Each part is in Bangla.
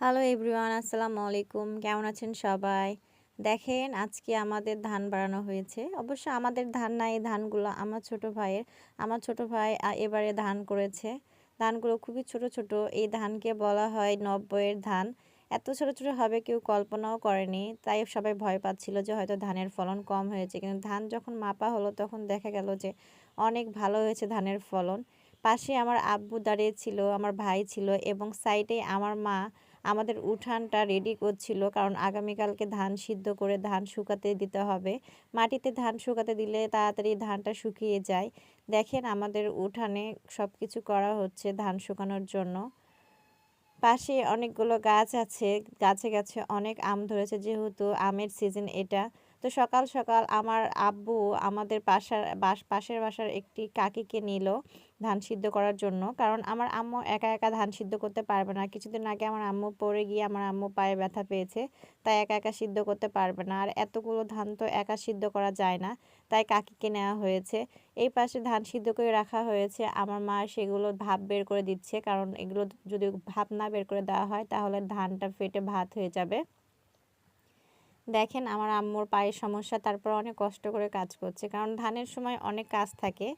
হ্যালো এভরিওয়ান, আসসালামু আলাইকুম। কেমন আছেন সবাই? দেখেন আজকে আমাদের ধান বাড়ানো হয়েছে। অবশ্য আমাদের ধান না, এই ধানগুলো আমার ছোট ভাইয়ের। আমার ছোট ভাই এবারে ধান করেছে। ধানগুলো খুবই ছোট ছোট। এই ধানকে বলা হয় ৯০-এর ধান। এত ছোট ছোট হবে কেউ কল্পনাও করেনি। তাই সবাই ভয় পাচ্ছিল যে হয়তো ধানের ফলন কম হয়েছে। কিন্তু ধান যখন মাপা হলো তখন দেখা গেল যে অনেক ভালো হয়েছে ধানের ফলন। পাশে আমার আব্বু দাঁড়িয়ে ছিল, আমার ভাই ছিল এবং সাইডে আমার মা আমাদের উঠানটা রেডি করছিল, কারণ আগামীকালকে ধান সিদ্ধ করে ধান শুকাতে দিতে হবে। মাটিতে ধান শুকাতে দিলে তাড়াতাড়ি ধানটা শুকিয়ে যায়। দেখেন আমাদের উঠানে সব কিছু করা হচ্ছে ধান শুকানোর জন্য। পাশে অনেকগুলো গাছ আছে, গাছে গাছে অনেক আম ধরেছে যেহেতু আমের সিজন এটা। তো সকাল সকাল আমার আব্বু আমাদের পাশের বাসার একটি কাকিকে নিল ধান সিদ্ধ করার জন্য, কারণ আমার আম্মু একা একা ধান সিদ্ধ করতে পারবে না। কিছুদিন আগে আমার আম্মু পড়ে গিয়ে আমার আম্মু পায়ে ব্যথা পেয়েছে, তাই একা একা সিদ্ধ করতে পারবে না। আর এতগুলো ধান তো একা সিদ্ধ করা যায় না, তাই কাকিকে নেওয়া হয়েছে। এই পাশে ধান সিদ্ধ করে রাখা হয়েছে, আমার মা সেগুলো ভাপ বের করে দিচ্ছে, কারণ এগুলো যদি ভাপ না বের করে দেওয়া হয় তাহলে ধানটা ফেটে ভাত হয়ে যাবে। দেখেন আমার আম্মুর পায়ের সমস্যা, তারপর অনেক কষ্ট করে কাজ করছে, কারণ ধানের সময় অনেক কাজ থাকে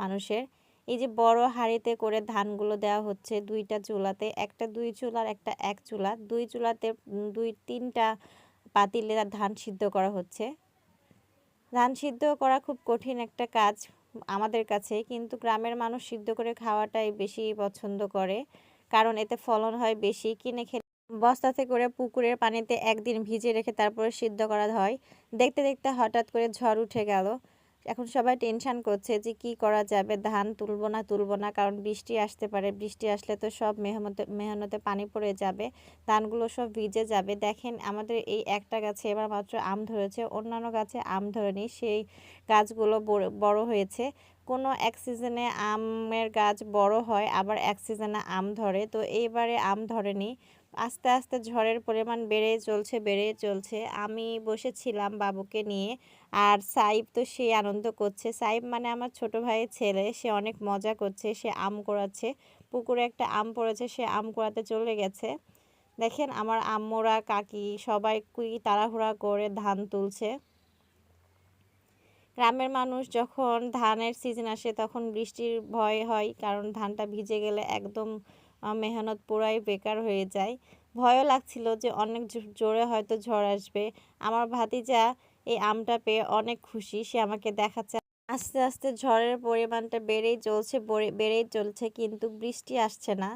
মানুষের। এই যে বড় হাঁড়িতে করে ধানগুলো দেওয়া হচ্ছে দুইটা চুলাতে, একটা দুই চুলার একটা এক চুলা, দুই চুলাতে দুই তিনটা পাতিলে ধান সিদ্ধ করা হচ্ছে। ধান সিদ্ধ করা খুব কঠিন একটা কাজ আমাদের কাছে, কিন্তু গ্রামের মানুষ সিদ্ধ করে খাওয়াটাই বেশি পছন্দ করে, কারণ এতে ফলন হয় বেশি। কিনে খেলে বস্তাতে করে পুকুরের পানিতে একদিন ভিজিয়ে রেখে তারপরে সিদ্ধ করা হয়। দেখতে দেখতে হঠাৎ করে ঝড় উঠে গেল। এখন সবাই টেনশন করছে যে কি করা যাবে, ধান তুলবো না, কারণ বৃষ্টি আসতে পারে। বৃষ্টি আসলে তো সব মেহনতে পানি পড়ে যাবে, ধানগুলো সব ভিজে যাবে। দেখেন আমাদের এই একটা গাছে এবার মাত্র আম ধরেছে, অন্যান্য গাছে আম ধরেনি, সেই গাছগুলো বড় হয়েছে। কোনো এক সিজনে আমের গাছ বড় হয়, আবার এক সিজনে আম ধরে, তো এইবারে আম ধরেনি। আস্তে আস্তে ঝড়ের পরিমাণ বেড়েই চলছে। আমি বসেছিলাম বাবুকে নিয়ে, আর সাইব তো সেই আনন্দ করছে। সাইব মানে আমার ছোট ভাইয়ের ছেলে, সে অনেক মজা করছে, সে আম কুড়াচ্ছে। পুকুরে একটা আম পড়েছে, সে আম কুড়াতে চলে গেছে। দেখেন আমার আম্মুরা কাকি সবাই কি তাড়াহুড়া করে ধান তুলছে। গ্রামের মানুষ যখন ধানের সিজন আসে তখন বৃষ্টির ভয় হয়, কারণ ধানটা ভিজে গেলে একদম মেহনত পুরাই বেকার হয়ে যায়। ভয়ও লাগছিল যে অনেক জোরে হয়তো ঝড় আসবে। আমার ভাতিজা এই আমটা পেয়ে অনেক খুশি, সে আমাকে দেখাচ্ছে। আস্তে আস্তে ঝড়ের পরিমাণটা বেড়েই চলছে, কিন্তু বৃষ্টি আসছে না।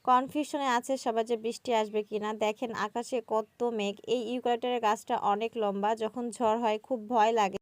কনফিউশনে আছে সবাই যে বৃষ্টি আসবে কিনা। দেখেন আকাশে কত মেঘ। এই ইউক্যালিপটাসের গাছটা অনেক লম্বা, যখন ঝড় হয় খুব ভয় লাগে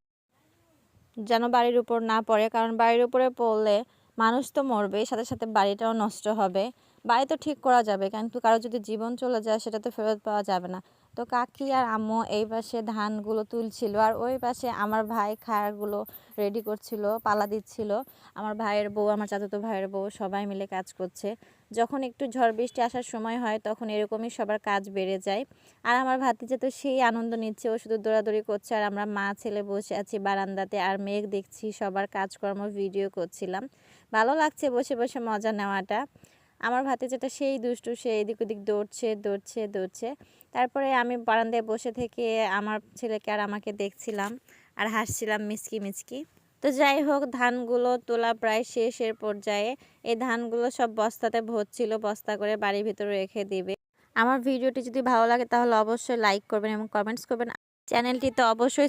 যেন বাড়ির উপর না পড়ে, কারণ বাড়ির উপরে পড়লে মানুষ তো মরবে, সাথে সাথে বাড়িটাও নষ্ট হবে। বাড়ি তো ঠিক করা যাবে, কিন্তু কারো যদি জীবন চলে যায় সেটা তো ফেরত পাওয়া যাবে না। তো কাকি আর আম্মু এই পাশে ধানগুলো তুলছিল, আর ওই পাশে আমার ভাই খায়ারগুলো রেডি করছিল, পালা দিচ্ছিল। আমার ভাইয়ের বউ, আমার চাচাতো ভাইয়ের বউ সবাই মিলে কাজ করছে। যখন একটু ঝড় বৃষ্টি আসার সময় হয় তখন এরকমই সবার কাজ বেড়ে যায়। আর আমার ভাতিজা তো সেই আনন্দ নিচ্ছে, ও শুধু দৌড়াদৌড়ি করছে, আর আমরা মা ছেলে বসে আছি বারান্দাতে আর মেঘ দেখছি, সবার কাজকর্ম ভিডিও করছিলাম। ভালো লাগছে বসে বসে মজা নেওয়াটা। আমার ভাতিজাটা সেই দুষ্টু, সে এদিক ওদিক দৌড়ছে। তারপরে আমি বারান্দায় বসে থেকে আমার ছেলেকে আর আমাকে দেখছিলাম আর হাসছিলাম মিচকি মিচকি। তো যাই হোক, ধানগুলো তোলা প্রায় শেষের পর্যায়ে। এই ধানগুলো সব বস্তাতে ভরছিল, বস্তা করে বাড়ির ভিতরে রেখে দিবে। আমার ভিডিওটি যদি ভালো লাগে তাহলে অবশ্যই লাইক করবেন এবং কমেন্টস করবেন। চ্যানেলটিতে অবশ্যই